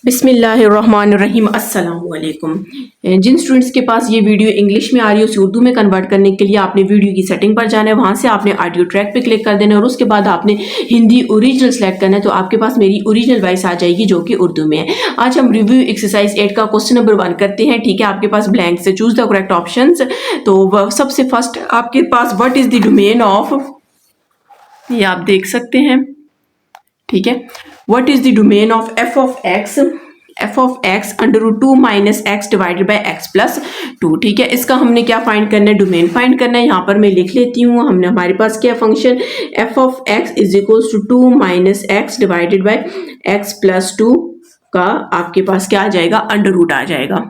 बिस्मिल्लाहिर्रहमानिर्रहीम अस्सलाम वालेकुम। जिन स्टूडेंट्स के पास ये वीडियो इंग्लिश में आ रही है उसे उर्दू में कन्वर्ट करने के लिए आपने वीडियो की सेटिंग पर जाना है, वहाँ से आपने ऑडियो ट्रैक पे क्लिक कर देना है और उसके बाद आपने हिंदी ओरिजिनल सेलेक्ट करना है, तो आपके पास मेरी ओरिजिनल वॉइस आ जाएगी जो कि उर्दू में है। आज हम रिव्यू एक्सरसाइज 8 का क्वेश्चन नंबर 1 करते हैं। ठीक है, आपके पास ब्लैंक से चूज द करेक्ट ऑप्शन। तो सबसे फर्स्ट आपके पास what is the domain of, ये आप देख सकते हैं। ठीक है, what is the domain of f of x under root 2 minus x divided by x plus 2। ठीक है, इसका हमने क्या फाइंड करना है, डोमेन फाइंड करना है। यहाँ पर मैं लिख लेती हूँ, हमने हमारे पास क्या function f of x is equals to 2 minus x divided by x plus 2 का आपके पास क्या आ जाएगा, अंडर रूट आ जाएगा।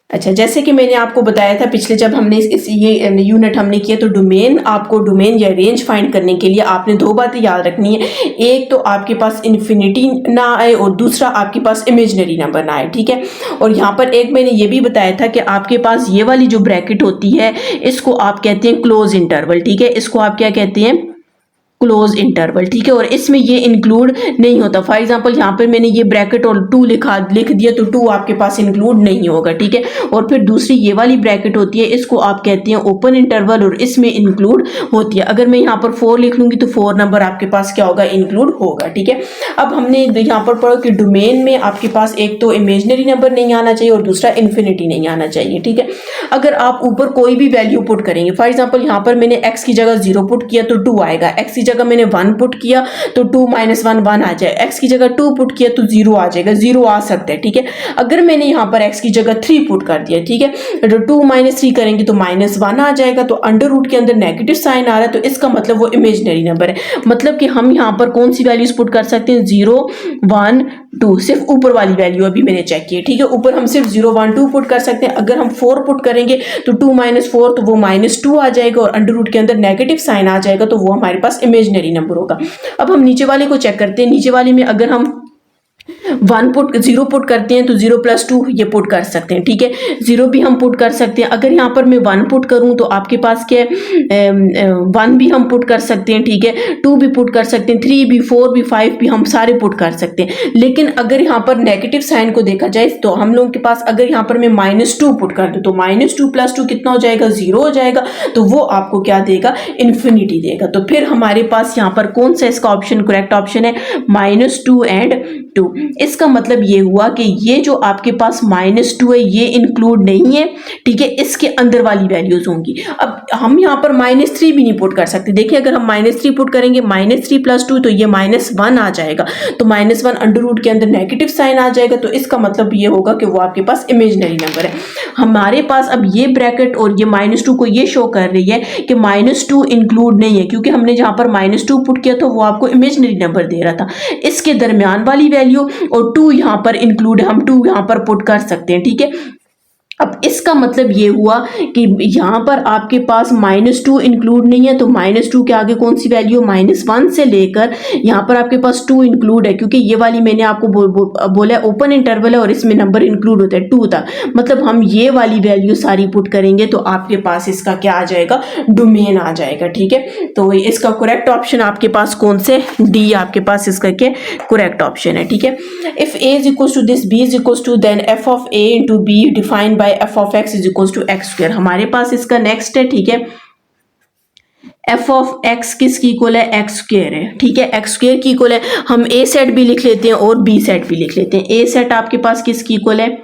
अच्छा, जैसे कि मैंने आपको बताया था पिछले जब हमने ये यूनिट हमने किया, तो डोमेन या रेंज फाइंड करने के लिए आपने दो बातें याद रखनी है। एक तो आपके पास इन्फिनिटी ना आए और दूसरा आपके पास इमेजिनरी नंबर ना आए। ठीक है, और यहाँ पर एक मैंने ये भी बताया था कि आपके पास ये वाली जो ब्रैकेट होती है इसको आप कहते हैं क्लोज इंटरवल। ठीक है, इसको आप क्या कहते हैं, क्लोज इंटरवल। ठीक है, और इसमें ये इंक्लूड नहीं होता। फॉर एग्जांपल यहाँ पर मैंने ये ब्रैकेट और 2 लिख दिया तो 2 आपके पास इंक्लूड नहीं होगा। ठीक है, और फिर दूसरी ये वाली ब्रैकेट होती है, इसको आप कहते हैं ओपन इंटरवल और इसमें इंक्लूड होती है। अगर मैं यहाँ पर 4 लिख लूंगी तो 4 नंबर आपके पास क्या होगा, इंक्लूड होगा। ठीक है, अब हमने यहाँ पर पढ़ा कि डोमेन में आपके पास एक तो इमेजिनरी नंबर नहीं आना चाहिए और दूसरा इन्फिनिटी नहीं आना चाहिए। ठीक है, अगर आप ऊपर कोई भी वैल्यू पुट करेंगे, फॉर एग्जाम्पल यहाँ पर मैंने x की जगह 0 पुट किया तो 2 आएगा, x की जगह मैंने 1 पुट किया तो 2 माइनस 1 1 आ जाए, x की जगह 2 पुट किया तो 0 आ जाएगा, 0 आ सकता है। ठीक है, अगर मैंने यहाँ पर x की जगह 3 पुट कर दिया, ठीक है, तो 2 माइनस 3 करेंगे तो माइनस 1 आ जाएगा, तो अंडर रूट के अंदर नेगेटिव साइन आ रहा है, तो इसका मतलब वो इमेजिनरी नंबर है। मतलब कि हम यहाँ पर कौन सी वैल्यूज पुट कर सकते हैं, 0 1 2, सिर्फ ऊपर वाली वैल्यू अभी मैंने चेक की है। ठीक है, ऊपर हम सिर्फ 0 1 2 पुट कर सकते हैं। अगर हम 4 पुट करेंगे तो 2 माइनस 4 तो वो माइनस 2 आ जाएगा और अंडर रूट के अंदर नेगेटिव साइन आ जाएगा, तो वो हमारे पास इमेजिनरी नंबर होगा। अब हम नीचे वाले को चेक करते हैं। नीचे वाले में अगर हम 0 पुट करते हैं तो 0 प्लस 2 ये पुट कर सकते हैं। ठीक है, 0 भी हम पुट कर सकते हैं। अगर यहाँ पर मैं 1 पुट करूँ तो आपके पास क्या है, 1 भी हम पुट कर सकते हैं। ठीक है, 2 भी पुट कर सकते हैं, 3 भी, 4 भी, 5 भी, हम सारे पुट कर सकते हैं। लेकिन अगर यहाँ पर नेगेटिव साइन को देखा जाए तो हम लोगों के पास अगर यहाँ पर मैं -2 पुट कर दूँ तो -2 प्लस 2 कितना हो जाएगा, 0 हो जाएगा, तो वो आपको क्या देगा, इन्फिनिटी देगा। तो फिर हमारे पास यहाँ पर कौन सा इसका ऑप्शन करेक्ट ऑप्शन है, -2 एंड 2। इसका मतलब ये हुआ कि ये जो आपके पास -2 है ये इंक्लूड नहीं है। ठीक है, इसके अंदर वाली वैल्यूज होंगी। अब हम यहाँ पर -3 भी नहीं पुट कर सकते। देखिए, अगर हम -3 पुट करेंगे, -3 प्लस 2 तो ये -1 आ जाएगा, तो -1 अंडर रूट के अंदर नेगेटिव साइन आ जाएगा, तो इसका मतलब ये होगा कि वो आपके पास इमेजिनरी नंबर है। हमारे पास अब ये ब्रैकेट और ये -2 को ये शो कर रही है कि -2 इंक्लूड नहीं है, क्योंकि हमने जहां पर -2 पुट किया तो वो आपको इमेजिनरी नंबर दे रहा था। इसके दरमियान वाली वैल्यू और 2 यहाँ पर इंक्लूड है, हम 2 यहाँ पर पुट कर सकते हैं। ठीक है, अब इसका मतलब ये हुआ कि यहाँ पर आपके पास -2 इंक्लूड नहीं है, तो -2 के आगे कौन सी वैल्यू, -1 से लेकर यहाँ पर आपके पास 2 इंक्लूड है, क्योंकि ये वाली मैंने आपको बोला है ओपन इंटरवल है और इसमें नंबर इंक्लूड होता है 2 तक। मतलब हम ये वाली वैल्यू सारी पुट करेंगे तो आपके पास इसका क्या आ जाएगा, डोमेन आ जाएगा। ठीक है, तो इसका करेक्ट ऑप्शन आपके पास कौन से, डी आपके पास इसका क्या करेक्ट ऑप्शन है। ठीक है, if a is equal to this, b is equal to then f of a into b defined by f of x is equal to x square. हमारे पास इसका नेक्स्ट है। ठीक है, f ऑफ x किसकी इक्वल है, x square है। ठीक है, x स्क्वायर की इक्वल है। हम a सेट भी लिख लेते हैं और b सेट भी लिख लेते हैं। a सेट आपके पास किसकी इक्वल है,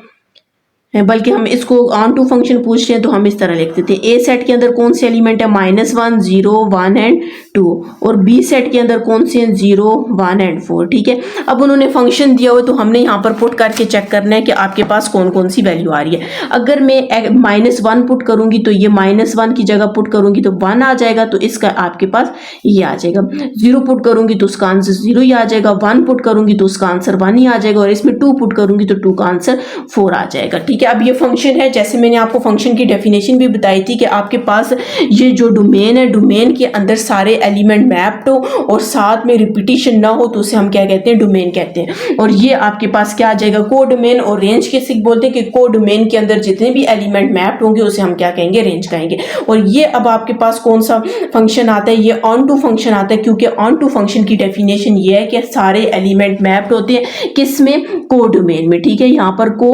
बल्कि हम इसको ऑन टू फंक्शन पूछ रहे हैं तो हम इस तरह लिख देते हैं। ए सेट के अंदर कौन से एलिमेंट है, -1 0 1 एंड 2, और बी सेट के अंदर कौन से हैं, 0 1 एंड 4। ठीक है, अब उन्होंने फंक्शन दिया हुआ तो हमने यहाँ पर पुट करके चेक करना है कि आपके पास कौन कौन सी वैल्यू आ रही है। अगर मैं -1 पुट करूंगी तो ये -1 की जगह पुट करूंगी तो 1 आ जाएगा, तो इसका आपके पास ये आ जाएगा। 0 पुट करूंगी तो उसका आंसर 0 ही आ जाएगा, 1 पुट करूंगी तो उसका आंसर 1 ही आ जाएगा, और इसमें 2 पुट करूंगी तो 2 का आंसर 4 आ जाएगा। ठीक है, है। अब ये फंक्शन है, जैसे मैंने आपको फंक्शन की डेफिनेशन भी बताई थी कि आपके पास ये जो डोमेन है, डोमेन के अंदर सारे एलिमेंट मैप्ड हो और साथ में रिपीटिशन ना हो तो उसे हम क्या कहते हैं, डोमेन कहते हैं। और ये आपके पास क्या आ जाएगा, को डोमेन। और रेंज कैसे बोलते हैं कि को डोमेन के अंदर जितने भी एलिमेंट मैप्ड होंगे उसे हम क्या कहेंगे, रेंज कहेंगे। और ये अब आपके पास कौन सा फंक्शन आता है, ये ऑन टू फंक्शन आता है, क्योंकि ऑन टू फंक्शन की डेफिनेशन ये है कि सारे एलिमेंट मैप्ड होते हैं किसमें, को डोमेन में। ठीक है, यहाँ पर को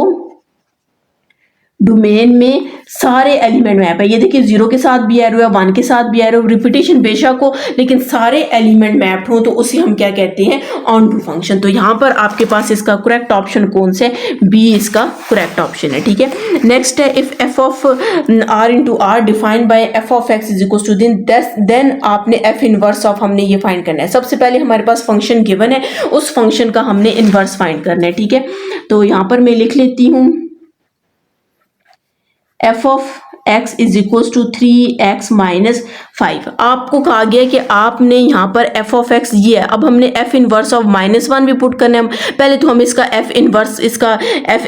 डोमेन में सारे एलिमेंट मैप है। ये देखिए 0 के साथ भी एरो है, 1 के साथ भी एरो, रिपीटेशन बेशक हो लेकिन सारे एलिमेंट मैप हो तो उसे हम क्या कहते हैं, ऑन टू फंक्शन। तो यहाँ पर आपके पास इसका करेक्ट ऑप्शन कौन सा है, बी इसका करेक्ट ऑप्शन है। ठीक है, नेक्स्ट है if f of R into R defined by f of x is equal to then आपने एफ इनवर्स ऑफ हमने ये फाइंड करना है। सबसे पहले हमारे पास फंक्शन गिवन है, उस फंक्शन का हमने इनवर्स फाइंड करना है। ठीक है, तो यहाँ पर मैं लिख लेती हूँ f of x is equal to 3x minus 5। आपको कहा गया कि आपने यहाँ पर एफ ऑफ एक्स ये है, अब हमने एफ इनवर्स ऑफ -1 भी पुट करना है। पहले तो हम इसका एफ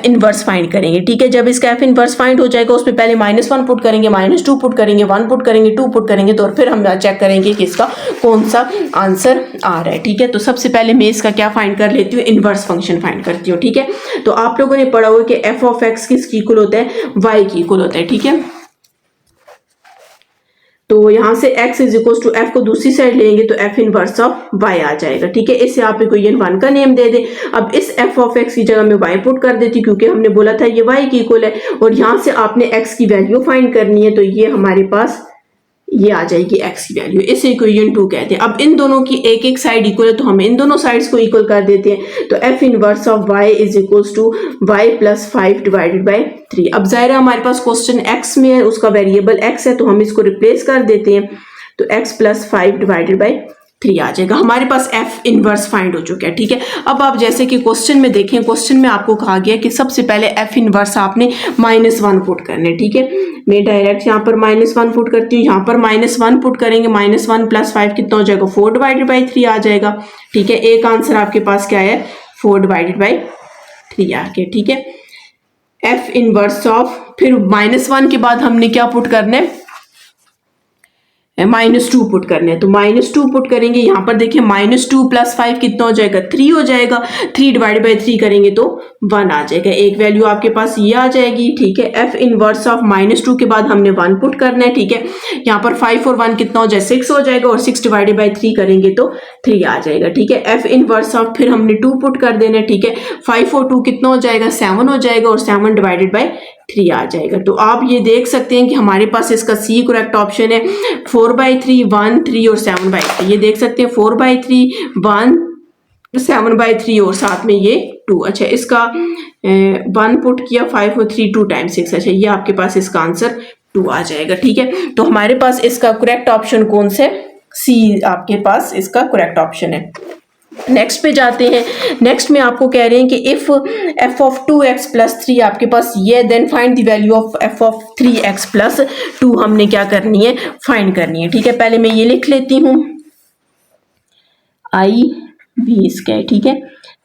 इनवर्स फाइंड करेंगे। ठीक है, जब इसका एफ इनवर्स फाइंड हो जाएगा उसमें पहले -1 पुट करेंगे, -2 पुट करेंगे, 1 पुट करेंगे, 2 पुट करेंगे, तो फिर हम चेक करेंगे कि इसका कौन सा आंसर आ रहा है। ठीक है, तो सबसे पहले मैं इसका क्या फाइंड कर लेती हूँ, इनवर्स फंक्शन फाइंड करती हूँ। ठीक है, तो आप लोगों ने पढ़ा हुआ कि एफ ऑफ एक्स किसकी इक्वल होता है, वाई की इक्वल होता है। ठीक है, तो यहां से x is equal to f को दूसरी साइड लेंगे तो एफ इनवर्स ऑफ y आ जाएगा। ठीक है, इससे आप इक्वेशन 1 का नेम दे दें। अब इस एफ ऑफ एक्स की जगह मैं y पुट कर देती हूँ क्योंकि हमने बोला था ये y की इक्वल है, और यहां से आपने x की वैल्यू फाइंड करनी है, तो ये हमारे पास ये आ जाएगी x की वैल्यू, इसे इक्वेशन 2 कहते हैं। अब इन दोनों की एक एक साइड इक्वल है तो हम इन दोनों साइड्स को इक्वल कर देते हैं, तो f inverse of y is equal to y plus 5 divided by 3। अब जाहिर है हमारे पास क्वेश्चन x में है, उसका वेरिएबल x है, तो हम इसको रिप्लेस कर देते हैं, तो x प्लस 5 डिवाइडेड बाय 3 आ जाएगा। हमारे पास f इनवर्स फाइंड हो चुका है। ठीक है, अब आप जैसे कि क्वेश्चन में देखें, क्वेश्चन में आपको कहा गया कि सबसे पहले f इनवर्स आपने -1 पुट करना है। ठीक है, मैं डायरेक्ट यहाँ पर -1 पुट करती हूँ, यहाँ पर -1 पुट करेंगे, -1 प्लस 5 कितना हो जाएगा, 4 डिवाइडेड बाई 3 आ जाएगा। ठीक है, एक आंसर आपके पास क्या है, 4 डिवाइडेड बाई 3 आ गया। ठीक है, f इनवर्स ऑफ, फिर -1 के बाद हमने क्या पुट करना है, -2 पुट करने हैं, तो -2 पुट करेंगे। यहाँ पर देखिए -2 प्लस 5 कितना हो जाएगा, 3 हो जाएगा। 3 डिवाइड बाई 3 करेंगे तो 1 आ जाएगा, एक वैल्यू आपके पास ये आ जाएगी। ठीक है, एफ इनवर्स ऑफ -2 के बाद हमने 1 पुट करना है। ठीक है, यहाँ पर 5 और 1 कितना हो जाए, 6 हो जाएगा, और 6 डिवाइडेड बाई 3 करेंगे तो 3 आ जाएगा। ठीक है, एफ इनवर्स ऑफ फिर हमने 2 पुट कर देना है। ठीक है, 5 और 2 कितना हो जाएगा, 7 हो जाएगा, और 7 डिवाइडेड बाई 3 आ जाएगा। तो आप ये देख सकते हैं कि हमारे पास इसका सी करेक्ट ऑप्शन है, 4/3, 1, 3 और 7/3। ये देख सकते हैं 4/3, 1, 7/3 और साथ में ये 2। अच्छा, इसका 1 पुट किया, 5 और 3, 2 टाइम्स 6। अच्छा, ये आपके पास इसका आंसर 2 आ जाएगा। ठीक है, तो हमारे पास इसका करेक्ट ऑप्शन कौन सा है, सी आपके पास इसका करेक्ट ऑप्शन है। नेक्स्ट पे जाते हैं। नेक्स्ट में आपको कह रहे हैं कि if f of 2x plus 3 आपके पास ये, then find the value of f of 3x plus 2 हमने क्या करनी है, फाइंड करनी है। ठीक है, पहले मैं ये लिख लेती हूँ आई बी इसका है। ठीक है,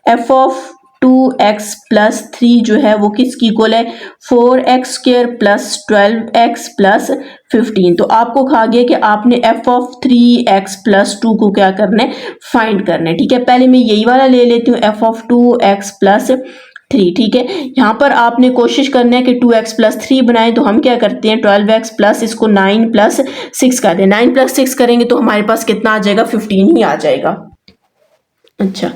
एफ ऑफ 2x प्लस 3 जो है वो किसकी इक्वल है, 4x square plus 12x plus 15। तो आपको कहा गया कि आपने एफ ऑफ 3x प्लस 2 को क्या करना है, फाइंड करना है। ठीक है, पहले मैं यही वाला ले लेती हूँ, एफ ऑफ 2x प्लस 3। ठीक है, यहाँ पर आपने कोशिश करना है कि 2x प्लस 3 बनाएं, तो हम क्या करते हैं 12x प्लस इसको 9 प्लस 6 कर दें। 9 प्लस 6 करेंगे तो हमारे पास कितना आ जाएगा, 15 ही आ जाएगा। अच्छा,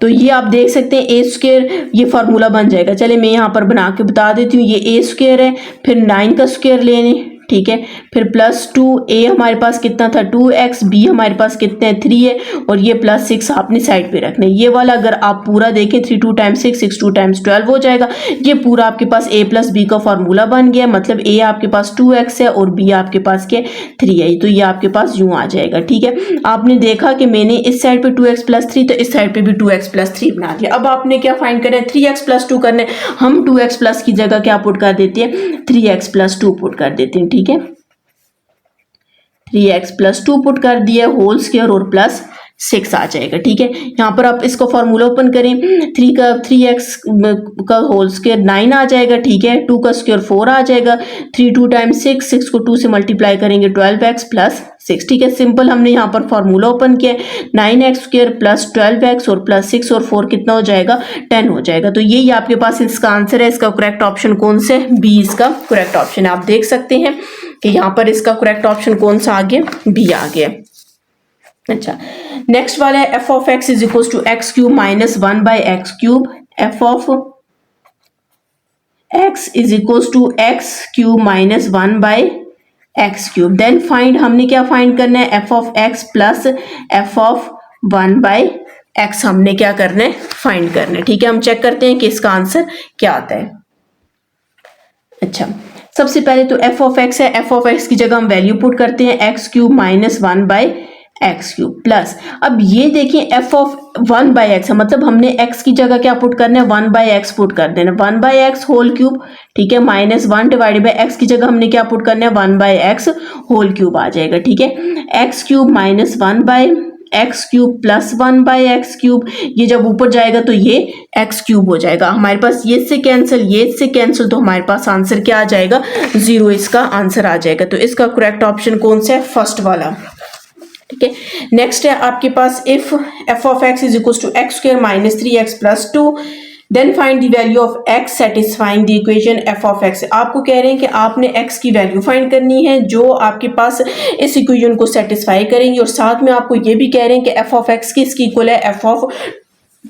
तो ये आप देख सकते हैं ए स्क्वायर, ये फार्मूला बन जाएगा। चले मैं यहाँ पर बना के बता देती हूँ, ये ए स्क्वायर है, फिर 9 का स्क्वायर लेने। ठीक है, फिर प्लस 2, ए हमारे पास कितना था 2x, बी हमारे पास कितने 3 है, और ये प्लस 6 आपने साइड पे रखना है। ये वाला अगर आप पूरा देखें 3 2 टाइम्स 6, 6 2 टाइम्स 12 हो जाएगा। ये पूरा आपके पास a प्लस बी का फार्मूला बन गया, मतलब a आपके पास 2x है और b आपके पास क्या 3 है, तो ये आपके पास यूं आ जाएगा। ठीक है, आपने देखा कि मैंने इस साइड पे 2x प्लस 3, तो इस साइड पे भी 2x प्लस 3 बना दिया। अब आपने क्या फाइंड करना है, 3x प्लस 2 करना है। हम 2x प्लस की जगह क्या पुट कर देते हैं, 3x प्लस 2 पुट कर देते हैं। ठीक है, 3x प्लस 2 पुट कर दिया, होल स्क्वायर और प्लस 6 आ जाएगा। ठीक है, यहाँ पर आप इसको फॉर्मूला ओपन करें, 3x का होल स्क्वायर 9 आ जाएगा। ठीक है, 2 का स्क्वायर 4 आ जाएगा। 3 2 टाइम्स 6 को 2 से मल्टीप्लाई करेंगे 12x प्लस 6। ठीक है, सिंपल हमने यहाँ पर फॉर्मूला ओपन किया, 9x स्क्वायर प्लस 12x और प्लस 6 और 4 कितना हो जाएगा, 10 हो जाएगा। तो यही आपके पास इसका आंसर है। इसका करेक्ट ऑप्शन कौन सा है, बी इसका करेक्ट ऑप्शन है। आप देख सकते हैं कि यहाँ पर इसका करेक्ट ऑप्शन कौन सा आ गया, बी आ गया। अच्छा, नेक्स्ट वाला है f of x is equal to x cube minus 1 by x cube. F of x is equal to x cube minus 1 by x cube. Then find, हमने क्या फाइंड करना है, f of x plus f of 1 by x हमने क्या करना है, find करना है। ठीक है, हम चेक करते हैं कि इसका आंसर क्या आता है। अच्छा, सबसे पहले तो एफ ऑफ एक्स है, एफ ऑफ एक्स की जगह हम वैल्यू पुट करते हैं x cube minus 1 by x cube plus, अब ये देखिए एफ ऑफ 1 बाई एक्स है, मतलब हमने एक्स की जगह क्या पुट करना है, 1 बाई एक्स पुट कर देना, 1 बाई एक्स होल क्यूब। ठीक है, माइनस 1 डिवाइडेड बाई एक्स की जगह हमने क्या पुट करना है, 1 बाई एक्स होल क्यूब आ जाएगा। ठीक है, x cube minus 1 by x cube plus 1 by x cube, ये जब ऊपर जाएगा तो ये एक्स क्यूब हो जाएगा हमारे पास, ये से कैंसिल, ये से कैंसिल, तो हमारे पास आंसर क्या आ जाएगा, 0 इसका आंसर आ जाएगा। तो इसका करेक्ट ऑप्शन कौन सा है, फर्स्ट वाला। ठीक है, नेक्स्ट है आपके पास if f of x is equal to x square minus 3x plus 2, then find the value of x satisfying the equation f of x। आपको कह रहे हैं कि आपने x की वैल्यू फाइंड करनी है जो आपके पास इस इक्वेशन को सेटिस्फाई करेंगी, और साथ में आपको ये भी कह रहे हैं कि f ऑफ x किसकी इक्वल है, f ऑफ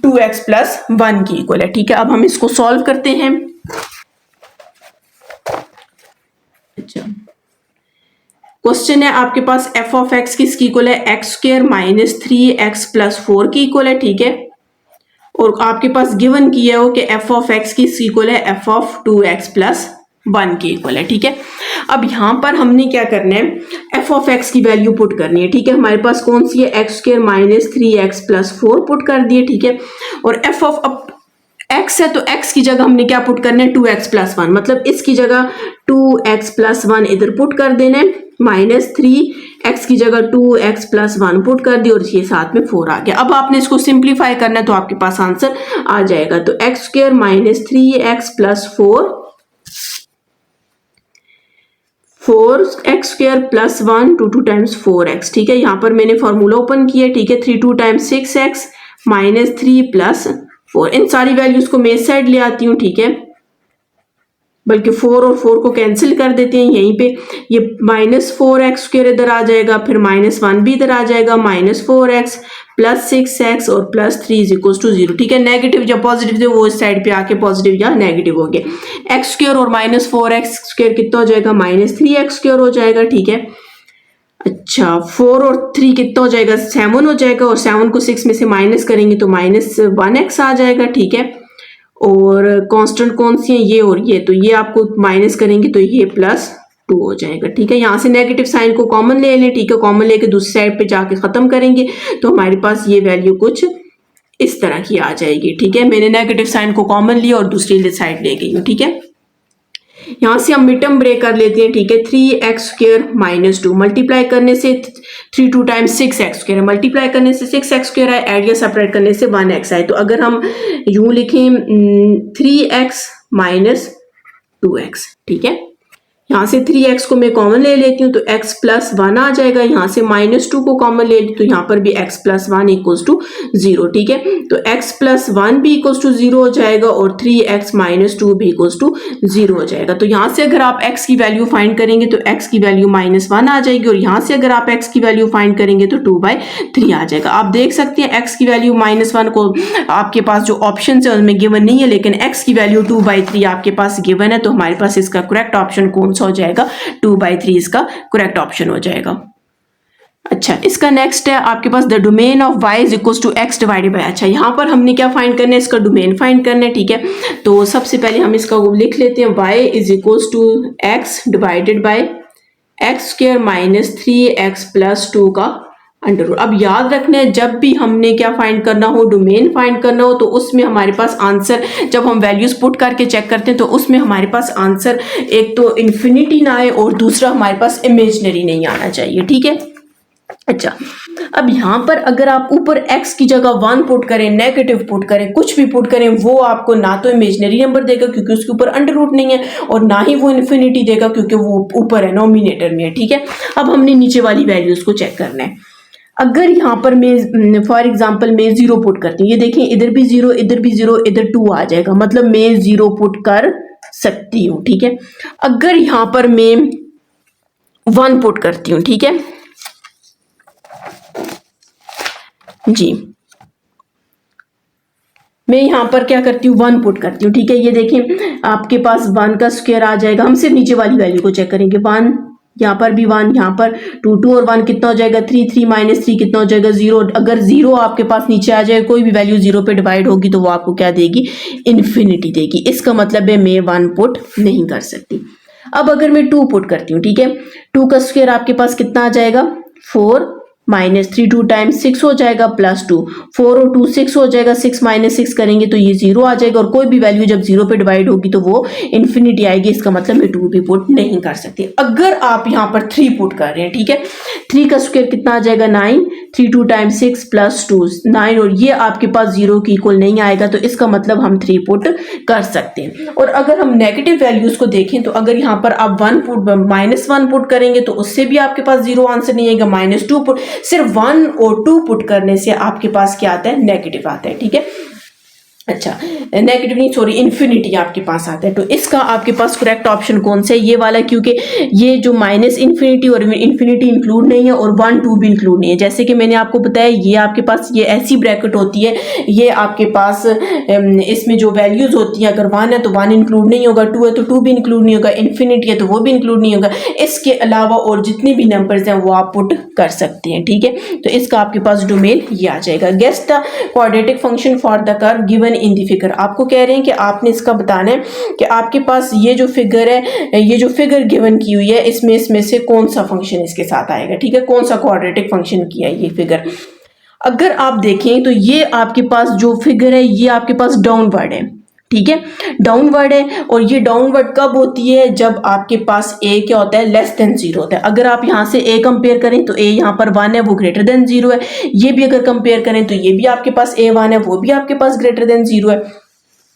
2x प्लस 1 की इक्वल है। ठीक है, अब हम इसको सॉल्व करते हैं। अच्छा, क्वेश्चन है आपके पास एफ ऑफ एक्स किसकी इक्वल है, x square minus 3x plus 4 की इक्वल है। ठीक है, और आपके पास गिवन किया हो कि एफ ऑफ एक्स किसकी इक्वल है, एफ ऑफ 2x प्लस 1 की इक्वल है। ठीक है, अब यहाँ पर हमने क्या करना है, एफ ऑफ एक्स की वैल्यू पुट करनी है। ठीक है, हमारे पास कौन सी है, x square minus 3x plus 4 put कर दिए। ठीक है, और एफ ऑफ x है तो x की जगह हमने क्या पुट करना है, 2x प्लस 1, मतलब इसकी जगह 2x प्लस 1 इधर पुट कर देना है, माइनस 3x की जगह 2x प्लस 1 पुट कर दी, और ये साथ में 4 आ गया। अब आपने इसको सिंप्लीफाई करना है तो आपके पास आंसर आ जाएगा। तो x square minus 3x plus 4x square plus 1 2 times 4x। ठीक है, यहाँ पर मैंने फॉर्मूला ओपन किया। ठीक है, 3 2 टाइम्स 6x माइनस 3 प्लस 4, इन सारी वैल्यूज को मैं इस साइड ले आती हूँ। ठीक है, बल्कि 4 और 4 को कैंसिल कर देते हैं यहीं पे, ये माइनस 4x स्क्वायर इधर आ जाएगा, फिर माइनस 1 भी इधर आ जाएगा, माइनस 4x प्लस 6x और प्लस 3 इज इक्वल टू 0। ठीक है, नेगेटिव या पॉजिटिव थे वो इस साइड पे आके पॉजिटिव या नेगेटिव हो गए। एक्स स्क्वायर और माइनस 4x स्क्वायर कितना हो जाएगा, माइनस 3x स्क्वायर हो जाएगा। ठीक है, अच्छा 4 और 3 कितना हो जाएगा, 7 हो जाएगा, और 7 को 6 में से माइनस करेंगे तो माइनस 1x आ जाएगा। ठीक है, और कांस्टेंट कौन सी है, ये और ये, तो ये आपको माइनस करेंगे तो ये प्लस 2 हो जाएगा। ठीक है, यहाँ से नेगेटिव साइन को कॉमन ले लें। ठीक है, कॉमन लेके दूसरी साइड पे जाके खत्म करेंगे तो हमारे पास ये वैल्यू कुछ इस तरह की आ जाएगी। ठीक है, मैंने नेगेटिव साइन को कॉमन लिया और दूसरी साइड ले गई हूँ। ठीक है, यहाँ से हम मिड टर्म ब्रेक कर लेते हैं। ठीक है, 3x स्क्वायर माइनस 2 मल्टीप्लाई करने से 3 2 टाइम्स 6x स्क्वायर है, मल्टीप्लाई करने से 6x स्क्वायर है, एड या सेपरेट करने से 1x आए। तो अगर हम यूं लिखें 3x माइनस 2x। ठीक है, यहाँ से 3x को मैं कॉमन ले लेती हूँ तो x प्लस 1 आ जाएगा, यहाँ से माइनस 2 को कॉमन ले ली तो यहाँ पर भी x प्लस 1 इक्वल्स टू 0। ठीक है, तो x प्लस 1 भी इक्वल्स टू 0 हो जाएगा और 3x माइनस 2 भी इक्वल्स टू 0 हो जाएगा। तो यहाँ से अगर आप x की वैल्यू फाइंड करेंगे तो x की वैल्यू माइनस 1 आ जाएगी, और यहाँ से अगर आप x की वैल्यू फाइंड करेंगे तो 2/3 आ जाएगा। आप देख सकते हैं x की वैल्यू माइनस 1 को आपके पास जो ऑप्शन है उसमें गिवन नहीं है, लेकिन x की वैल्यू 2/3 आपके पास गिवन है, तो हमारे पास इसका करेक्ट ऑप्शन कौन सा हो जाएगा, 2/3 इसका करेक्ट ऑप्शन हो जाएगा। अच्छा, इसका नेक्स्ट है आपके पास the domain of y is equal to x divided by. अच्छा, यहाँ पर हमने क्या फाइंड करना है, इसका डोमेन फाइंड करना है। ठीक है, तो सबसे पहले हम इसका लिख लेते हैं, y is equal to x divided by x square minus 3x plus 2 का अंडर रूट। अब याद रखना है जब भी हमने क्या फाइंड करना हो, डोमेन फाइंड करना हो, तो उसमें हमारे पास आंसर जब हम वैल्यूज पुट करके चेक करते हैं तो उसमें हमारे पास आंसर एक तो इन्फिनिटी ना आए और दूसरा हमारे पास इमेजिनरी नहीं आना चाहिए। ठीक है, अच्छा, अब यहाँ पर अगर आप ऊपर x की जगह 1 पुट करें, नेगेटिव पुट करें, कुछ भी पुट करें, वो आपको ना तो इमेजिनरी नंबर देगा क्योंकि उसके ऊपर अंडर रूट नहीं है, और ना ही वो इन्फिनिटी देगा क्योंकि वो ऊपर है, नोमिनेटर में है। ठीक है, अब हमने नीचे वाली वैल्यूज को चेक करना है। अगर यहाँ पर मैं फॉर एग्जांपल मैं 0 पुट करती हूँ, ये देखें इधर भी 0, इधर भी 0, इधर 2 आ जाएगा, मतलब मैं 0 पुट कर सकती हूँ। ठीक है, अगर यहाँ पर मैं 1 पुट करती हूँ, ठीक है जी, मैं यहाँ पर क्या करती हूँ, 1 पुट करती हूँ। ठीक है, ये देखें आपके पास 1 का स्क्वायर आ जाएगा। हम सिर्फ नीचे वाली वैल्यू को चेक करेंगे। 1, यहाँ पर भी 1, यहाँ पर 2, 2 और 1 कितना हो जाएगा, 3, 3 माइनस 3 कितना हो जाएगा, 0। अगर 0 आपके पास नीचे आ जाए, कोई भी वैल्यू 0 पे डिवाइड होगी तो वो आपको क्या देगी, इन्फिनिटी देगी। इसका मतलब है मैं 1 पुट नहीं कर सकती। अब अगर मैं 2 पुट करती हूँ, ठीक है, 2 का स्क्वायर आपके पास कितना आ जाएगा, 4 माइनस 3, 2 टाइम्स 6 हो जाएगा, प्लस 2, 4 और 2 6 हो जाएगा, 6 माइनस 6 करेंगे तो ये 0 आ जाएगा, और कोई भी वैल्यू जब 0 पे डिवाइड होगी तो वो इन्फिनिटी आएगी। इसका मतलब मैं 2 भी पुट नहीं कर सकती। अगर आप यहाँ पर 3 पुट कर रहे हैं, ठीक है, 3 का स्क्वायर कितना आ जाएगा, 9, 3 2 टाइम्स 6 प्लस 2 9, और ये आपके पास 0 के इक्वल नहीं आएगा, तो इसका मतलब हम 3 पुट कर सकते हैं। और अगर हम नेगेटिव वैल्यूज को देखें तो अगर यहाँ पर आप 1 पुट -1 पुट करेंगे तो उससे भी आपके पास 0 आंसर नहीं आएगा। -2 पुट, सिर्फ 1 और 2 पुट करने से आपके पास क्या आता है, नेगेटिव आता है। ठीक है, अच्छा, नेगेटिव नहीं, सॉरी, इन्फिनिटी आपके पास आता है। तो इसका आपके पास करेक्ट ऑप्शन कौन सा है, ये वाला, क्योंकि ये जो माइनस इन्फिनिटी और इन्फिनिटी इंक्लूड नहीं है और 1 2 भी इंक्लूड नहीं है। जैसे कि मैंने आपको बताया, ये आपके पास ये ऐसी ब्रैकेट होती है, ये आपके पास इसमें जो वैल्यूज होती हैं, अगर 1 है तो 1 इंक्लूड नहीं होगा, 2 है तो 2 भी इंक्लूड नहीं होगा, इन्फिनिटी है तो वो भी इंक्लूड नहीं होगा। इसके अलावा और जितने भी नंबर्स हैं वो आप पुट कर सकते हैं। ठीक है, तो इसका आपके पास डोमेन ये आ जाएगा। Guess the quadratic function for the curve given in the figure. आपको कह रहे हैं कि आपने इसका बताना है कि आपके पास ये जो फिगर है, ये जो फिगर गिवन की हुई है, इसमें से कौन सा फंक्शन इसके साथ आएगा। ठीक है, कौन सा क्वाड्रेटिक फंक्शन किया है ये फिगर। अगर आप देखें तो ये आपके पास जो फिगर है ये आपके पास डाउनवर्ड है। ठीक है, डाउनवर्ड है, और ये डाउनवर्ड कब होती है, जब आपके पास a क्या होता है, लेस देन 0 होता है। अगर आप यहाँ से a कंपेयर करें तो a यहाँ पर 1 है, वो ग्रेटर देन 0 है। ये भी अगर कंपेयर करें तो ये भी आपके पास a 1 है, वो भी आपके पास ग्रेटर देन 0 है।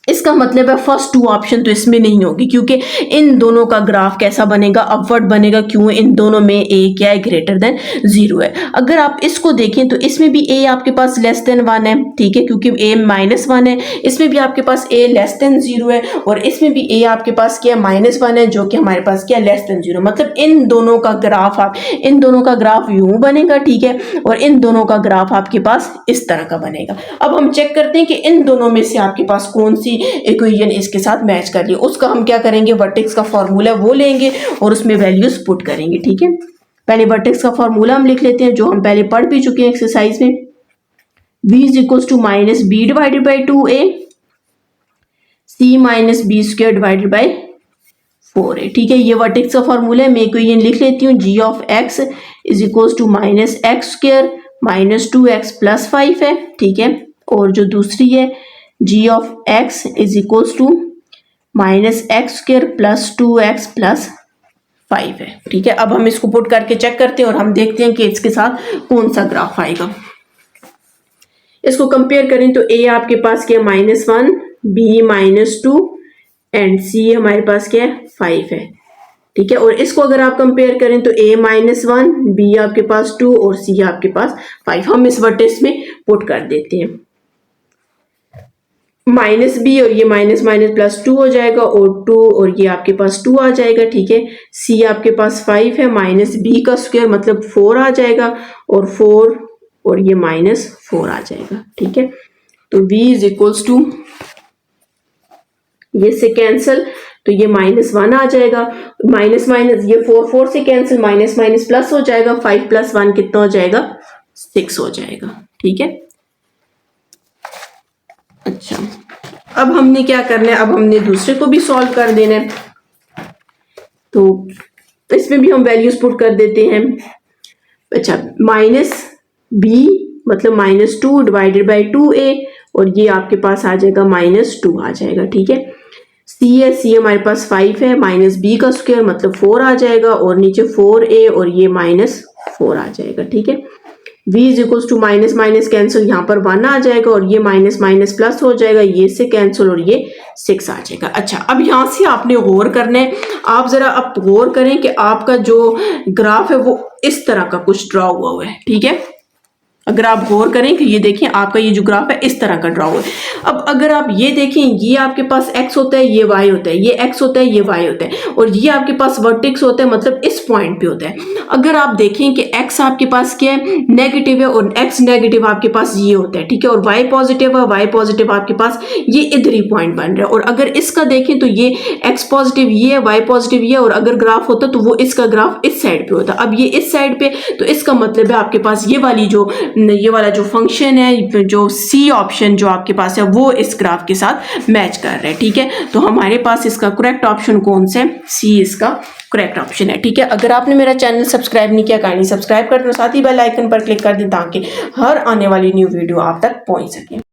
इसका मतलब है फर्स्ट 2 ऑप्शन तो इसमें नहीं होगी, क्योंकि इन दोनों का ग्राफ कैसा बनेगा, अपवर्ड बनेगा। क्यों, इन दोनों में a क्या है, ग्रेटर देन 0 है। अगर आप इसको देखें तो इसमें भी a आपके पास लेस देन 1 है। ठीक है, क्योंकि a -1 है, इसमें भी आपके पास a लेस देन 0 है, और इसमें भी a आपके पास क्या है, -1 है, जो कि हमारे पास क्या है, लेस देन 0। मतलब इन दोनों का ग्राफ यूं बनेगा। ठीक है, और इन दोनों का ग्राफ आपके पास इस तरह का बनेगा। अब हम चेक करते हैं कि इन दोनों में से आपके पास कौन सी इक्वेशन इसके साथ मैच कर रही है। उसका हम क्या करेंगे, वर्टेक्स का फॉर्मूला वो लेंगे और उसमें वैल्यूज पुट करेंगे। ठीक है, पहले वर्टेक्स का फॉर्मूला हम लिख लेते हैं, जो हम पहले पढ़ भी चुके हैं एक्सरसाइज में। v is equal to -b divided by 2a, c minus b square divided by 4a। ठीक है, ये वर्टेक्स का फॉर्मूला है। मैं इक्वेशन लिख लेती हूँ, g of x is equal to -x square minus 2x plus 5 है। ठीक है, और जो दूसरी है g of x is equals to -x square plus 2x plus 5 है। ठीक है, अब हम इसको पुट करके चेक करते हैं और हम देखते हैं कि इसके साथ कौन सा ग्राफ आएगा। इसको कंपेयर करें तो a आपके पास क्या है, -1, b -2 एंड c हमारे पास क्या है, 5 है। ठीक है, और इसको अगर आप कंपेयर करें तो a -1, b आपके पास 2 और c आपके पास 5। हम इस वर्टेक्स में पुट कर देते हैं, -b और ये माइनस माइनस प्लस 2 हो जाएगा, और 2 और ये आपके पास 2 आ जाएगा। ठीक है, c आपके पास 5 है, -b का स्क्वायर मतलब 4 आ जाएगा, और 4 और ये -4 आ जाएगा। ठीक है, तो v इज इक्वल्स टू, ये से कैंसिल तो ये -1 आ जाएगा, माइनस माइनस ये 4 से कैंसिल, माइनस माइनस प्लस हो जाएगा, 5 + 1 कितना हो जाएगा, 6 हो जाएगा। ठीक है, अच्छा, अब हमने क्या करना है, अब हमने दूसरे को भी सॉल्व कर देना है। तो इसमें भी हम वैल्यूज पुट कर देते हैं। अच्छा, -b मतलब -2 डिवाइडेड बाई 2a, और ये आपके पास आ जाएगा -2 आ जाएगा। ठीक है, c है, c हमारे पास 5 है, -b का स्क्वायर मतलब 4 आ जाएगा, और नीचे 4a और ये -4 आ जाएगा। ठीक है, v is equal to minus minus cancel, यहाँ पर 1 आ जाएगा और ये माइनस माइनस प्लस हो जाएगा, ये से कैंसिल और ये 6 आ जाएगा। अच्छा, अब यहाँ से आपने गौर करना है, आप जरा अब गौर करें कि आपका जो ग्राफ है वो इस तरह का कुछ ड्रॉ हुआ है, ठीक है। अगर आप गौर करें कि ये देखें आपका ये जो ग्राफ है इस तरह का ड्रॉ हुआ है। अब अगर आप ये देखें, ये आपके पास x होता है, ये y होता है, ये x होता है, ये y होता है, और ये आपके पास वर्टेक्स होता है, मतलब इस पॉइंट पे होता है। अगर आप देखें कि x आपके पास क्या है, नेगेटिव है, और x नेगेटिव आपके पास ये होता है, ठीक है, और y पॉजिटिव है, y पॉजिटिव आपके पास ये इधर ही पॉइंट बन रहा है। और अगर इसका देखें तो ये x पॉजिटिव ये है, y पॉजिटिव ये, और अगर ग्राफ होता तो वो इसका ग्राफ इस साइड पे होता। अब ये इस साइड पे, तो इसका मतलब है आपके पास ये वाला जो फंक्शन है, जो सी ऑप्शन जो आपके पास है वो इस ग्राफ के साथ मैच कर रहा है, ठीक है। तो हमारे पास इसका करेक्ट ऑप्शन कौन सा है, सी इसका करेक्ट ऑप्शन है, ठीक है। अगर आपने मेरा चैनल सब्सक्राइब नहीं किया, काइंडली सब्सक्राइब कर दो, साथ ही बेल आइकन पर क्लिक कर दें ताकि हर आने वाली न्यू वीडियो आप तक पहुंच सके।